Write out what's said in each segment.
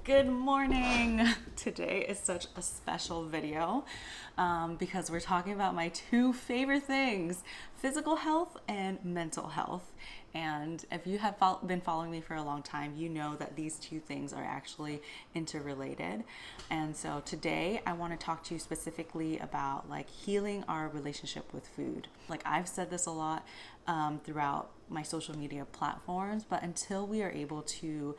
Good morning. Today is such a special video because we're talking about my two favorite things, physical health and mental health. And if you have been following me for a long time, you know that these two things are actually interrelated. And so today I want to talk to you specifically about like healing our relationship with food. Like I've said this a lot throughout my social media platforms, but until we are able to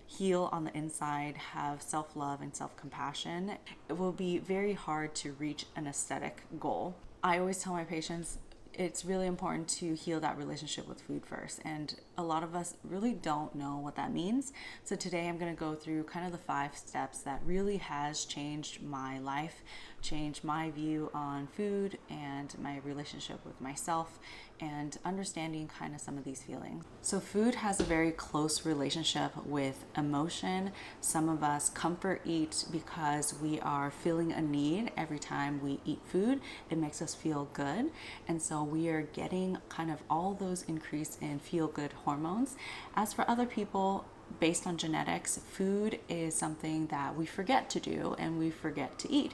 heal on the inside, have self-love and self-compassion, it will be very hard to reach an aesthetic goal. I always tell my patients it's really important to heal that relationship with food first, and a lot of us really don't know what that means. So today I'm going to go through kind of the 5 steps that really has changed my life, changed my view on food and my relationship with myself, and understanding kind of some of these feelings. So food has a very close relationship with emotion. Some of us comfort eat because we are feeling a need every time we eat food. It makes us feel good, and so we are getting kind of all those increase in feel-good hormones. As for other people, based on genetics, food is something that we forget to do and we forget to eat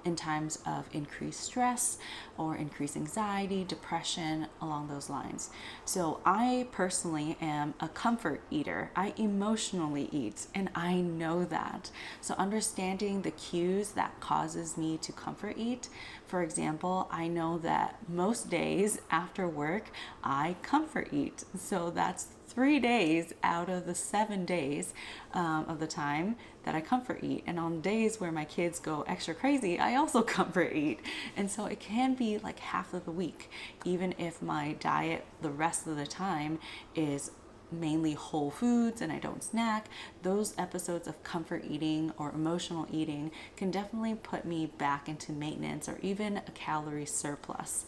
in times of increased stress or increased anxiety, depression, along those lines. So I personally am a comfort eater. I emotionally eat, and I know that. So understanding the cues that causes me to comfort eat. For example, I know that most days after work, I comfort eat. So that's 3 days out of the 7 days of the time that I comfort eat. And on days where my kids go extra crazy, I also comfort eat. And so it can be like half of the week, even if my diet the rest of the time is mainly whole foods and I don't snack. Those episodes of comfort eating or emotional eating can definitely put me back into maintenance or even a calorie surplus.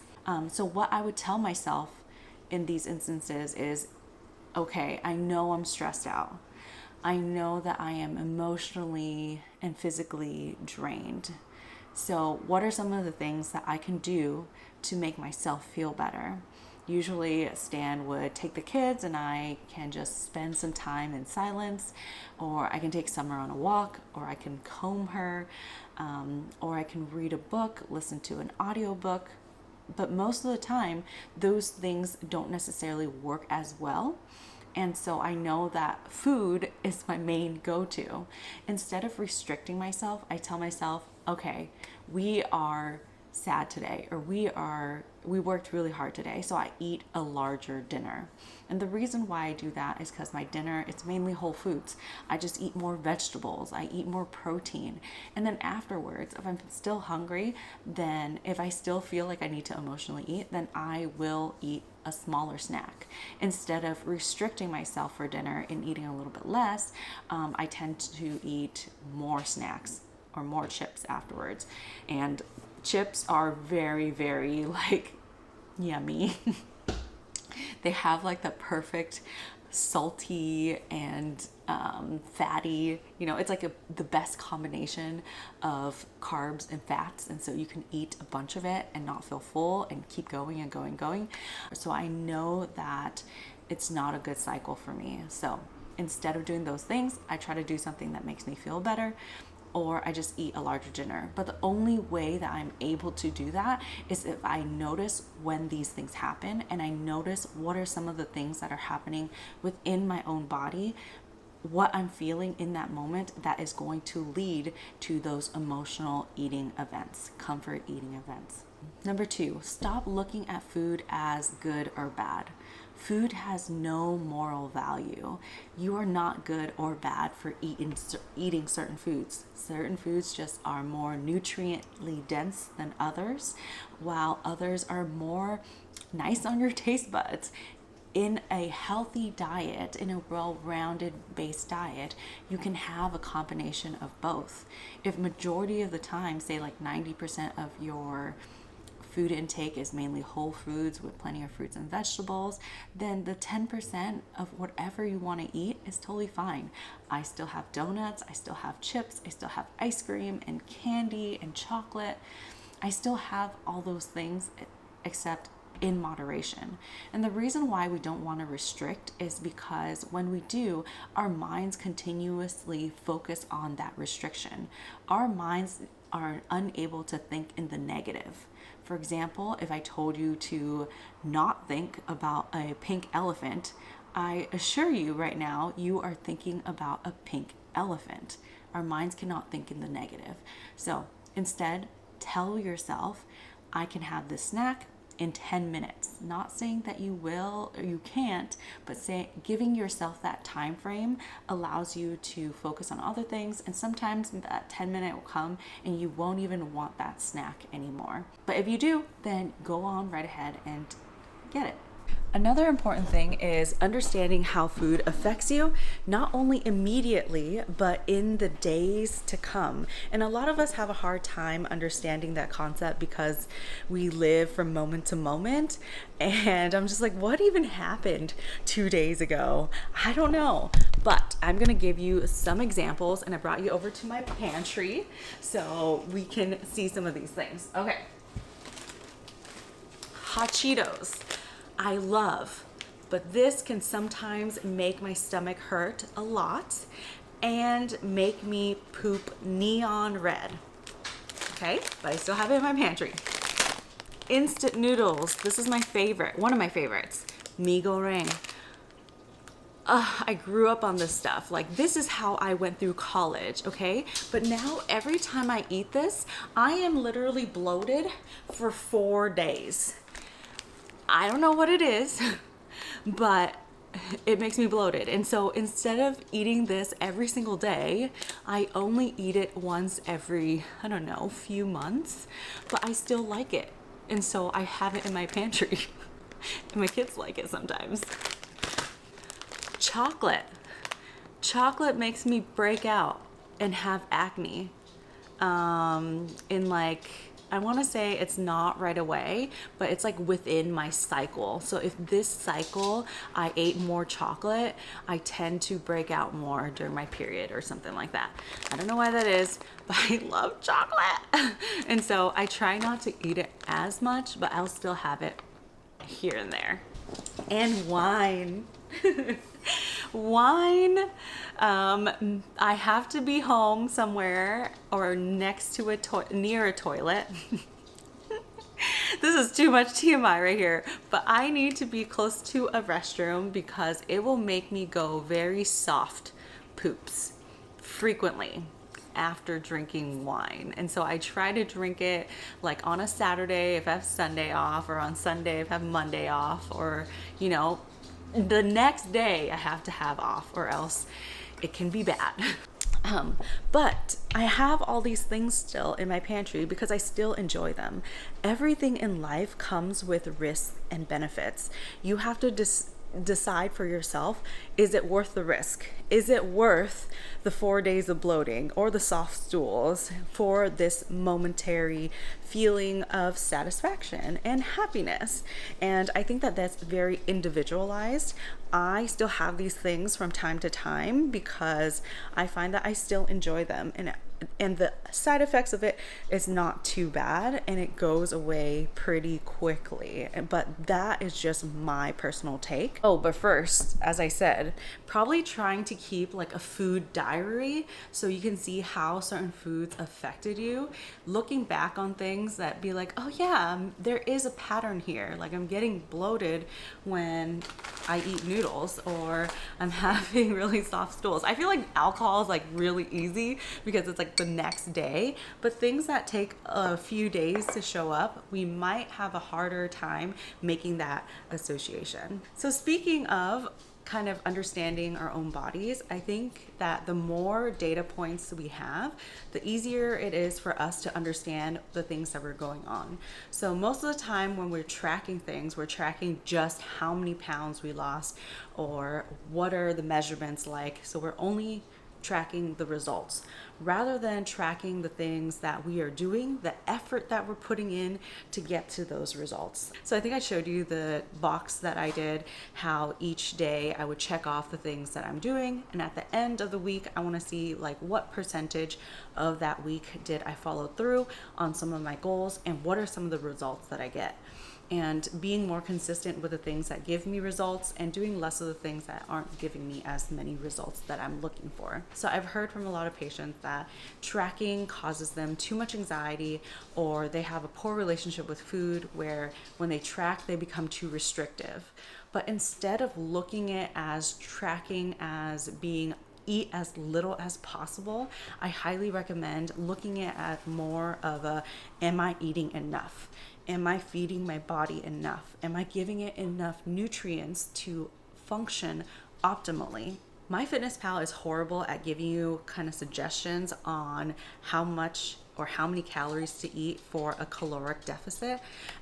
So what I would tell myself in these instances is, okay, I know I'm stressed out. I know that I am emotionally and physically drained. So what are some of the things that I can do to make myself feel better? Usually Stan would take the kids and I can just spend some time in silence, or I can take Summer on a walk, or I can comb her, or I can read a book, listen to an audiobook. But most of the time, those things don't necessarily work as well. And so I know that food is my main go-to. Instead of restricting myself, I tell myself, okay, we are sad today, or we worked really hard today, so I eat a larger dinner. And the reason why I do that is because my dinner, it's mainly whole foods. I just eat more vegetables, I eat more protein. And then afterwards, if I'm still hungry, then if I still feel like I need to emotionally eat, then I will eat a smaller snack. Instead of restricting myself for dinner and eating a little bit less, I tend to eat more snacks or more chips afterwards. And chips are very, very like yummy. They have like the perfect salty and fatty, it's like the best combination of carbs and fats, and so you can eat a bunch of it and not feel full and keep going and going. So I know that it's not a good cycle for me. So instead of doing those things, I try to do something that makes me feel better, or I just eat a larger dinner. But the only way that I'm able to do that is if I notice when these things happen, and I notice what are some of the things that are happening within my own body, what I'm feeling in that moment that is going to lead to those emotional eating events, comfort eating events. Number 2, stop looking at food as good or bad. Food has no moral value. You are not good or bad for eating certain foods. Certain foods just are more nutriently dense than others, while others are more nice on your taste buds. In a healthy diet, in a well-rounded based diet, you can have a combination of both. If majority of the time, say like 90% of your food intake is mainly whole foods with plenty of fruits and vegetables, then the 10% of whatever you want to eat is totally fine. I still have donuts, I still have chips, I still have ice cream and candy and chocolate. I still have all those things, except in moderation. And the reason why we don't want to restrict is because when we do, our minds continuously focus on that restriction. Our minds are unable to think in the negative. For example, if I told you to not think about a pink elephant, I assure you right now, you are thinking about a pink elephant. Our minds cannot think in the negative. So instead, tell yourself, I can have this snack in 10 minutes. Not saying that you will or you can't, but giving yourself that time frame allows you to focus on other things, and sometimes that 10-minute will come and you won't even want that snack anymore. But if you do, then go on right ahead and get it. Another important thing is understanding how food affects you, not only immediately, but in the days to come. And a lot of us have a hard time understanding that concept because we live from moment to moment. And I'm just like, what even happened 2 days ago? I don't know. But I'm gonna give you some examples, and I brought you over to my pantry so we can see some of these things. Okay. Hot Cheetos. I love, but this can sometimes make my stomach hurt a lot and make me poop neon red. Okay, but I still have it in my pantry. Instant noodles. This is my favorite, one of my favorites. Mi goreng. I grew up on this stuff. Like, this is how I went through college, okay? But now every time I eat this, I am literally bloated for 4 days. I don't know what it is, but it makes me bloated. And so instead of eating this every single day, I only eat it once every, I don't know, few months, but I still like it. And so I have it in my pantry. And my kids like it sometimes. Chocolate. Chocolate makes me break out and have acne. In like, I want to say it's not right away, but it's like within my cycle. So if this cycle I ate more chocolate, I tend to break out more during my period or something like that. I don't know why that is, but I love chocolate. And so I try not to eat it as much, but I'll still have it here and there. And wine. Wine. I have to be home somewhere or next to near a toilet. This is too much TMI right here, but I need to be close to a restroom because it will make me go very soft poops frequently after drinking wine. And so I try to drink it like on a Saturday if I have Sunday off, or on Sunday if I have Monday off, or, you know, the next day I have to have off, or else it can be bad. But I have all these things still in my pantry because I still enjoy them. Everything in life comes with risks and benefits. You have to decide for yourself, is it worth the risk? Is it worth the 4 days of bloating or the soft stools for this momentary feeling of satisfaction and happiness? And I think that that's very individualized. I still have these things from time to time because I find that I still enjoy them, and the side effects of it is not too bad, and it goes away pretty quickly. But that is just my personal take. Oh, but first, as I said, probably trying to keep like a food diary so you can see how certain foods affected you. Looking back on things that be like, oh yeah, there is a pattern here. Like, I'm getting bloated when I eat noodles, or I'm having really soft stools. I feel like alcohol is like really easy because it's like the next day, but things that take a few days to show up, we might have a harder time making that association. So speaking of kind of understanding our own bodies, I think that the more data points we have, the easier it is for us to understand the things that were going on. So most of the time when we're tracking things, we're tracking just how many pounds we lost or what are the measurements like. So we're only tracking the results rather than tracking the things that we are doing, the effort that we're putting in to get to those results. So I think I showed you the box that I did, how each day I would check off the things that I'm doing, and at the end of the week I want to see like what percentage of that week did I follow through on some of my goals and what are some of the results that I get. and being more consistent with the things that give me results and doing less of the things that aren't giving me as many results that I'm looking for. So I've heard from a lot of patients that tracking causes them too much anxiety, or they have a poor relationship with food where when they track, they become too restrictive. But instead of looking at as tracking as being eat as little as possible, I highly recommend looking at more of a, am I eating enough? Am I feeding my body enough? Am I giving it enough nutrients to function optimally? MyFitnessPal is horrible at giving you kind of suggestions on how much or how many calories to eat for a caloric deficit.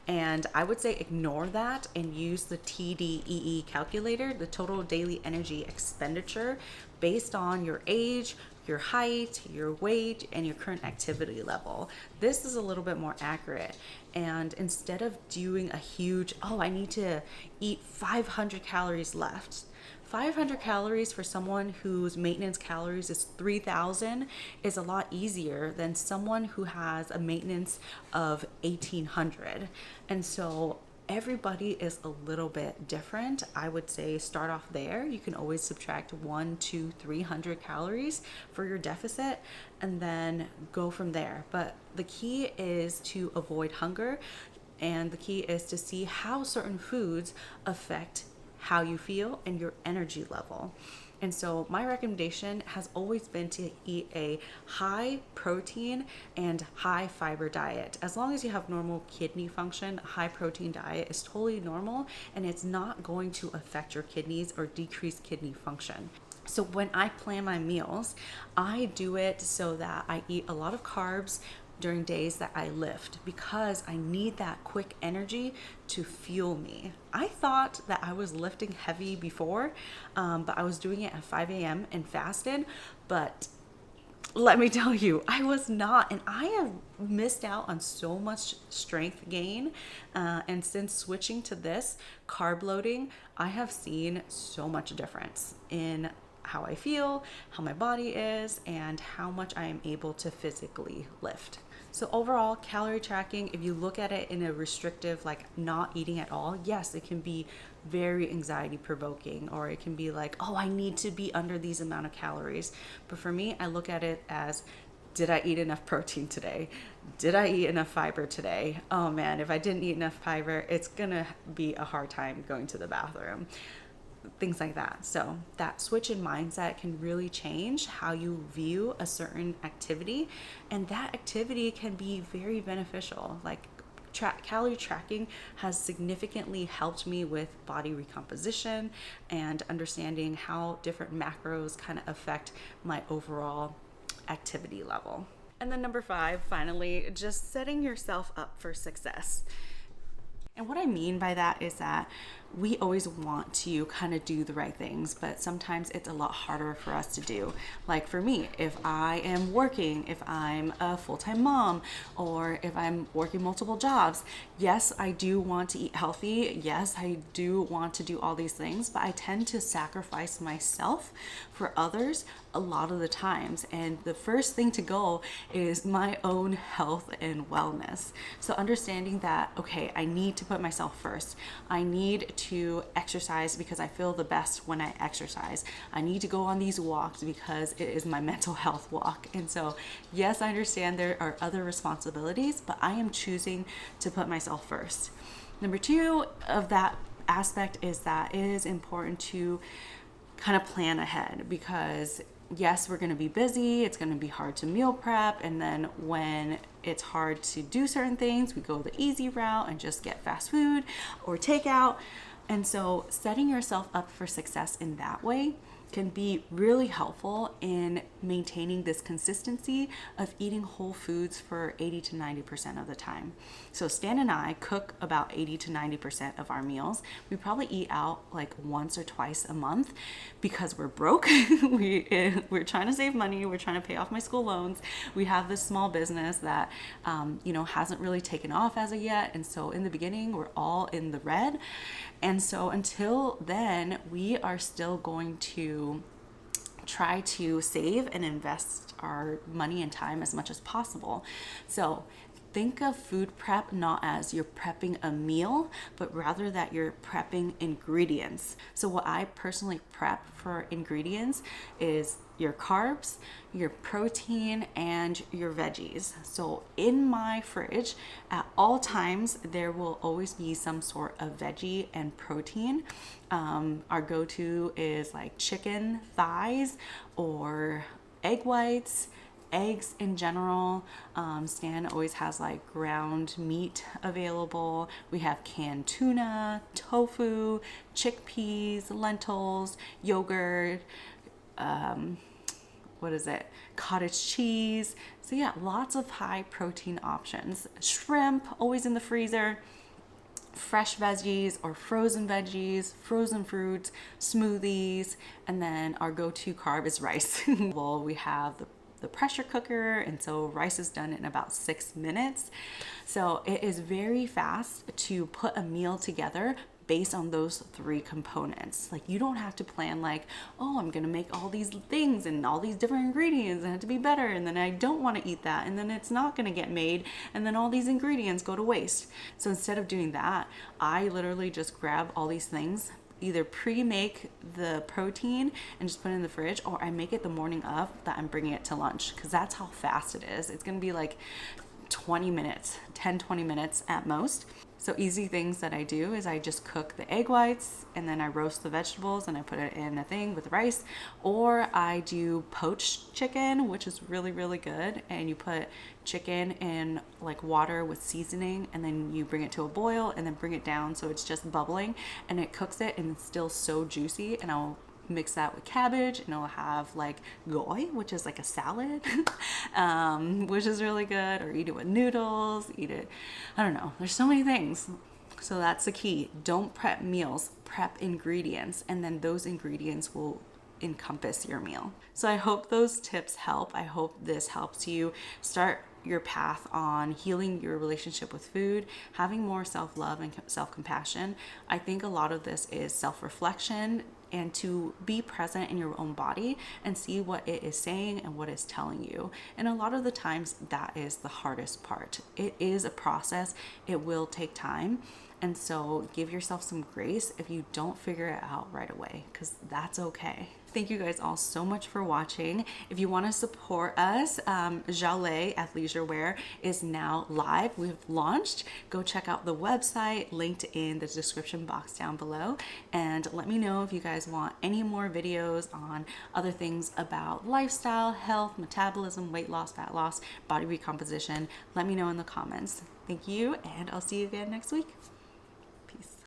And I would say ignore that and use the TDEE calculator, the total daily energy expenditure, based on your age, your height, your weight, and your current activity level. This is a little bit more accurate. And instead of doing a huge, I need to eat 500 calories left, 500 calories for someone whose maintenance calories is 3,000 is a lot easier than someone who has a maintenance of 1,800. And so everybody is a little bit different. I would say start off there. You can always subtract 100, 200, 300 calories for your deficit and then go from there. But the key is to avoid hunger, and the key is to see how certain foods affect how you feel and your energy level. And so my recommendation has always been to eat a high protein and high fiber diet. As long as you have normal kidney function, a high protein diet is totally normal, and it's not going to affect your kidneys or decrease kidney function. So when I plan my meals, I do it so that I eat a lot of carbs during days that I lift, because I need that quick energy to fuel me. I thought that I was lifting heavy before, but I was doing it at 5 a.m. and fasted. But let me tell you, I was not, and I have missed out on so much strength gain. And since switching to this carb loading, I have seen so much difference in how I feel, how my body is, and how much I am able to physically lift. So overall, calorie tracking, if you look at it in a restrictive, like not eating at all, yes, it can be very anxiety provoking, or it can be like, I need to be under these amount of calories. But for me, I look at it as, did I eat enough protein today? Did I eat enough fiber today? Oh man, if I didn't eat enough fiber, it's gonna be a hard time going to the bathroom. Things like that. So that switch in mindset can really change how you view a certain activity, and that activity can be very beneficial. Like calorie tracking has significantly helped me with body recomposition and understanding how different macros kind of affect my overall activity level. And then number 5, finally, just setting yourself up for success. And what I mean by that is that we always want to kind of do the right things, but sometimes it's a lot harder for us to do. Like for me, if I am working, if I'm a full-time mom, or if I'm working multiple jobs, yes, I do want to eat healthy. Yes, I do want to do all these things, but I tend to sacrifice myself for others a lot of the times. And the first thing to go is my own health and wellness. So understanding that, okay, I need to put myself first. I need to exercise because I feel the best when I exercise. I need to go on these walks because it is my mental health walk. And so, yes, I understand there are other responsibilities, but I am choosing to put myself first. Number 2 of that aspect is that it is important to kind of plan ahead, because yes, we're going to be busy. It's going to be hard to meal prep. And then when it's hard to do certain things, we go the easy route and just get fast food or takeout. And so setting yourself up for success in that way can be really helpful in maintaining this consistency of eating whole foods for 80 to 90% of the time. So Stan and I cook about 80 to 90% of our meals. We probably eat out like once or twice a month because we're broke. We're trying to save money. We're trying to pay off my school loans. We have this small business that hasn't really taken off as of yet. And so in the beginning, we're all in the red. And so until then, we are still going to try to save and invest our money and time as much as possible. So think of food prep not as you're prepping a meal, but rather that you're prepping ingredients. So what I personally prep for ingredients is your carbs, your protein, and your veggies. So in my fridge, at all times, there will always be some sort of veggie and protein. Our go-to is like chicken thighs or egg whites, eggs in general. Stan always has like ground meat available. We have canned tuna, tofu, chickpeas, lentils, yogurt, cottage cheese. So yeah, lots of high protein options. Shrimp, always in the freezer. Fresh veggies or frozen veggies, frozen fruits, smoothies, and then our go-to carb is rice. Well, we have the pressure cooker, and so rice is done in about 6 minutes. So it is very fast to put a meal together based on those 3 components. Like, you don't have to plan like, oh, I'm gonna make all these things and all these different ingredients and have to be better, and then I don't want to eat that, and then it's not gonna get made, and then all these ingredients go to waste. So instead of doing that, I literally just grab all these things, either pre-make the protein and just put it in the fridge, or I make it the morning of that I'm bringing it to lunch, because that's how fast it is. It's gonna be like 20 minutes, 10-20 minutes at most. So easy things that I do is I just cook the egg whites, and then I roast the vegetables and I put it in a thing with rice. Or I do poached chicken, which is really, really good. And you put chicken in like water with seasoning, and then you bring it to a boil and then bring it down so it's just bubbling, and it cooks it and it's still so juicy. And I'll mix that with cabbage, and I'll have like goy, which is like a salad, which is really good. Or eat it with noodles, eat it, I don't know, there's so many things. So that's the key. Don't prep meals, prep ingredients, and then those ingredients will encompass your meal. So I hope those tips help. I hope this helps you start your path on healing your relationship with food, having more self-love and self-compassion. I think a lot of this is self-reflection, and to be present in your own body and see what it is saying and what it's telling you. And a lot of the times that is the hardest part. It is a process. It will take time. And so give yourself some grace if you don't figure it out right away, because that's okay. Thank you guys all so much for watching. If you want to support us, Jalais Athleisure Wear is now live. We've launched. Go check out the website, linked in the description box down below. And let me know if you guys want any more videos on other things about lifestyle, health, metabolism, weight loss, fat loss, body recomposition. Let me know in the comments. Thank you, and I'll see you again next week.